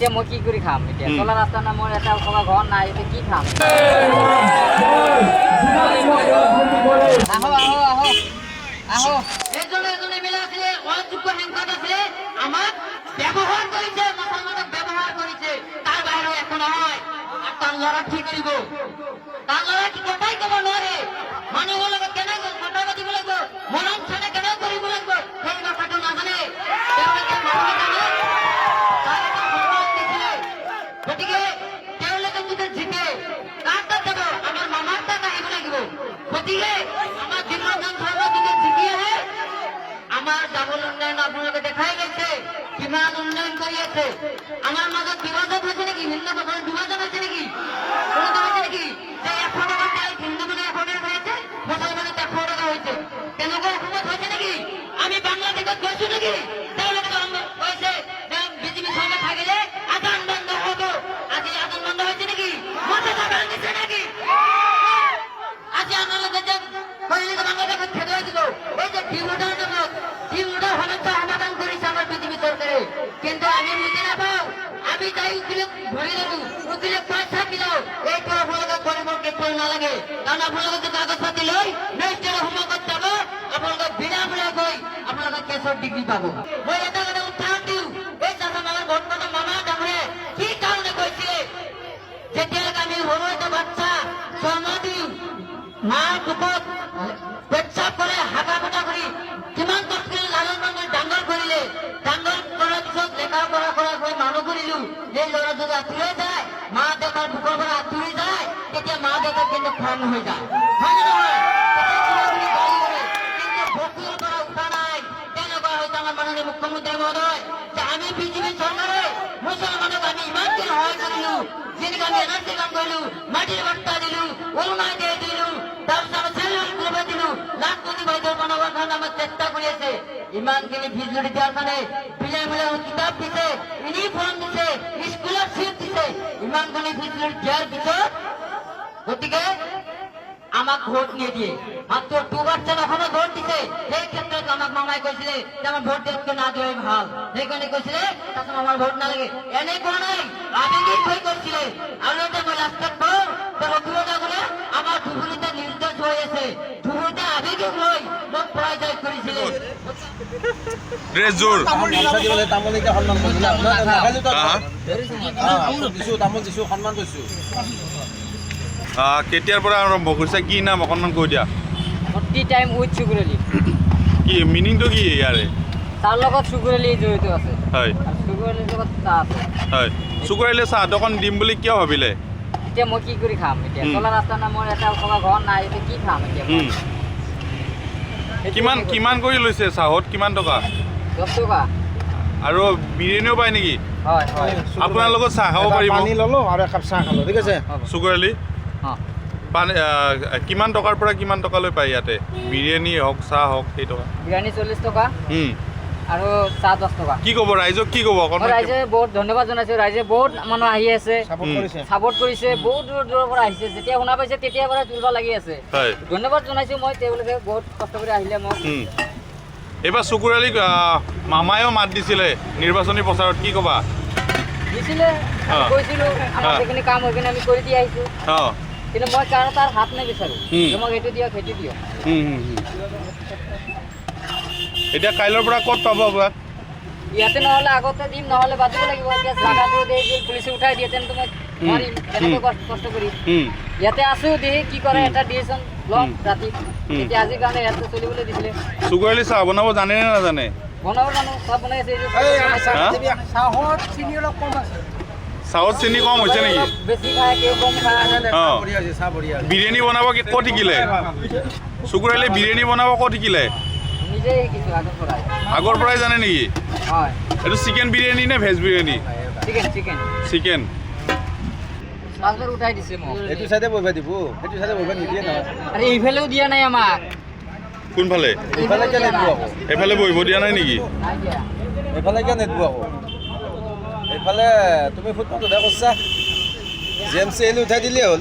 এতিয়া মই কি কৰি খাম? এতিয়া চলা ৰাস্তা না, মোৰ এটা থকা ঘৰ নাই, এতিয়া কি খাম? আহো আহো আহো আহো। এজনে এজনে মিলে আছিলে, অযোগ্য সংসদ আছিলে, আমাক ব্যৱহাৰ কৰিছে, মুছলমানক ব্যৱহাৰ কৰিছে, তাৰ বাহিৰে একো নহয়। আৰু তাৰ ল'ৰা কি কৰিব? তাৰ ল'ৰা কি কথাই ক'ব নোৱাৰে। মানুহৰ লগত কেনেকৈ কথা পাতিব লাগিব, মৰম চেনেহ কেনেকৈ কৰিব লাগিব, সেই কথাটো নাজানে। তেওঁলোকে মানুহে জানে, তাৰ এটা সন্মান দিছিলে। গতিকে তেওঁলোকে যদি জিকে, কাৰ তাত যাব? আমাৰ মামাৰ তাত আহিব লাগিব। গতিকে আমাৰ যিমানজন ধৰ্ম যদি জিকি আহে, আমাৰ ডাবল উন্নয়ন আপোনালোকে দেখাই গৈছে, কিমান উন্নয়ন কৰি আছে। আমাৰ মাজত বিভাজন হৈছে নেকি? হিন্দু ভাষাৰ বিভাজন হৈছে নেকি? কোনোটা হৈছে নেকি? যে 100 টকা তেল হিন্দু মানে 100 টাকা হয়েছে, মুসলমানের 100 টাকা হয়েছে। তেনেকুৱা অসমত হৈছে নেকি? আমি বাংলাদেশত গৈছো নেকি? তেওঁলোকে কৈছে যে বিজেপি চৰকাৰ থাকিলে আদান বন্ধ হব। আজি আদান বন্ধ হৈছে নেকি? মাথা চাবান দিছে নাকি? আজি আপোনালোকে যে কলিতে বাংলাদেশত খেদুৱাই দিব, এই যে ডিমোটাৰ জনক ডিমোটাৰ সমস্যা সমাধান কৰিছে আমাৰ বিজেপি চৰকাৰে, কিন্তু আমি বুজি নাপাওঁ। আমি তাই উকিলক ধৰি ল'লো, উকিলে পইচা দিলেও এইটো আপোনালোকে কৰিব কেতিয়াও নালাগে। কাৰণ আপোনালোকে যে কাগজ পাতি লৈ নেক্সট হোমৱৰ্কত যাব, আপোনালোকে বিনামূলীয়াকৈ আপোনালোকে কেছৰ ডিগ্ৰী পাব। মই এটা কথা উত্থান দিওঁ, এই চাচা আমাৰ বৰ্তমান মামা ডাঙৰে কি কাৰণে কৈছিলে, যেতিয়ালৈকে আমি সৰু এটা বাচ্চা জন্ম দিওঁ, মাৰ বুকত পেচাব কৰে, হাগা ফুটা কৰি কিমান কষ্ট কৰি লালন পালন ডাঙৰ কৰিলে, ডাঙৰ কৰাৰ পিছত লেখা পঢ়া কৰি মানুহ কৰিলো। এই ল'ৰা যদি আঁতৰি যায়, মা দেউতাৰ বুকৰ পৰা আঁতৰি যায়, তেতিয়া মা দেউতাক কিন্তু খং হৈ যায়, হয় নে নহয়? কিন্তু বকুৰ পৰা উঠা নাই। তেনেকুৱা হৈছে আমাৰ মাননীয় মুখ্যমন্ত্ৰী মহোদয়, যে আমি বিজেপি চৰকাৰে মুছলমানক আমি ইমানকে সহায় কৰিলো, যেনেকৈ আমি এনাৰ্জি কাম কৰিলো, মাটিৰ বস্তা দিলো, অৰুণাই দিয়ে দিলো, তাৰপিছত চেলুন কৰিব দিলো, লাখ কোটি বাইদেউ বনাবৰ কাৰণে আমাৰ চেষ্টা কৰি আছে। ইমানখিনি বিজুলী দিয়াৰ কাৰণে বিনামূলীয়া কিতাপ দিছে, ইউনিফৰ্ম দিছে, স্কলাৰশ্বিপ দিছে, ইমানখিনি বিজুলী দিয়াৰ পিছত গতিকে আমাক ভোট নিদিয়ে। মাত্ৰ 2% অসমত ভোট দিছে। সেই ক্ষেত্ৰত আমাক মামাই কৈছিলে যে আমাৰ ভোট দিয়াতকৈ না দিয়াই ভাল, সেইকাৰণে কৈছিলে তাৰপিছত আমাৰ ভোট নালাগে। এনে কোৱা নাই, আবেগিক হৈ কৈছিলে। আৰু এটা মই লাষ্টত কওঁ, অভিযোগ কৰে আমাৰ ধুবুৰীতে নিৰ্দেশ হৈ আছে, ধুবুৰীতে আবেগিক হৈ মোক পৰাজয় কৰিছিলে। কেতিয়াৰ পৰা আৰম্ভ কৰিছে? কি নাম অকণমান কৈ দিয়া। ভৰ্তি টাইম উইথ চুকুৰ আলী। কি মিনিংটো কি ইয়াৰে? তাৰ লগত চুকুৰ আলী জড়িত আছে। হয় আৰু চুকুৰ আলীৰ লগত চাহ আছে। হয়, চুকুৰ আলীয়ে চাহ দোকান দিম বুলি কিয় ভাবিলে? এতিয়া মই কি কৰি খাম? এতিয়া চলা ৰাস্তা না, মোৰ এটা থকা ঘৰ নাই, এতিয়া কি খাম? এতিয়া কিমান কিমান কৰি লৈছে চাহত? কিমান টকা? 10 টকা। আৰু বিৰিয়ানীও পায় নেকি? হয় হয়। আপোনাৰ লগত চাহ খাব পাৰিব? পানী ল'লো আৰু একাপ চাহ খালো, ঠিক আছে? চুকুৰ আলী অঁ পানী কিমান টকাৰ পৰা কিমান টকালৈ পায় ইয়াতে? বিৰিয়ানী হওক চাহ হওক সেই টকা? বিৰিয়ানী 40 টকা আৰু চাহ 10 টকা। কি ক'ব ৰাইজক? কি ক'ব অকণমান? ৰাইজে বহুত ধন্যবাদ জনাইছোঁ। ৰাইজে বহুত মানুহ আহি আছে, ছাপোৰ্ট কৰিছে, বহুত দূৰ দূৰৰ পৰা আহিছে। যেতিয়া শুনা পাইছে তেতিয়াৰ পৰা তুলিব লাগি আছে। হয়, ধন্যবাদ জনাইছোঁ মই, তেওঁলোকে বহুত কষ্ট কৰি আহিলে মোক। এইবাৰ চুকুৰ আলীক মামায়েও মাত দিছিলে নিৰ্বাচনী প্ৰচাৰত, কি ক'বা? দিছিলে, কৈছিলোঁ আমাৰ যিখিনি কাম সেইখিনি আমি কৰি দি আহিছোঁ, অঁ, কিন্তু মই কাৰণ তাৰ হাত নিবিচাৰোঁ, মোক সেইটো দিয়ক সেইটো দিয়ক। এতিয়া কাইলৈৰ পৰা ক'ত পাব আপোনাক? ইয়াতে নহ'লে আগতে দিম, নহ'লে বাদিব লাগিব। এতিয়া জাগাটো পুলিচে উঠাই দিয়ে, তেন্তে মই নোৱাৰিম তেনেকৈ কষ্ট কৰি। ইয়াতে আছোঁ, দেখি কি কৰে এটা ডিচিশ্যন লওক ৰাতি। এতিয়া আজিৰ কাৰণে ইয়াতে চলিবলৈ দিছিলে। চুকুৰ আলী চাহ বনাব জানে নে নাজানে? বনাব জানো, চব বনাই আছে। চাহত চিনি অলপ কম আছে। চাহত চেনি কম হৈছে নেকি? বেছি খায়, কেউ কম খায়। অঁ, বিৰিয়ানী বনাব ক'ত শিকিলে? চুকুৰ আলী বিৰিয়ানী বনাব ক'ত শিকিলে? নিজেই শিকিছোঁ আগৰ পৰাই। আগৰ পৰাই জানে নেকি? হয়। এইটো চিকেন বিৰিয়ানী নে veg biryani? Chicken chicken chicken. মাছবোৰ উঠাই দিছে মোক। এইটো চাইডে বহিব দিব, সেইটো চাইডে বহিব নিদিয়ে নহয়। আৰে এইফালেও দিয়া নাই আমাক। কোনফালে? এইফালে কিয় নেদব আকৌ? এইফালে বহিব দিয়া নাই নেকি? নাই দিয়া। এইফালে কিয় নেদব আকৌ? এইফালে তুমি ফুটপাথ উঠাই কৰিছা, জি এম চি উঠাই দিলেই হ'ল।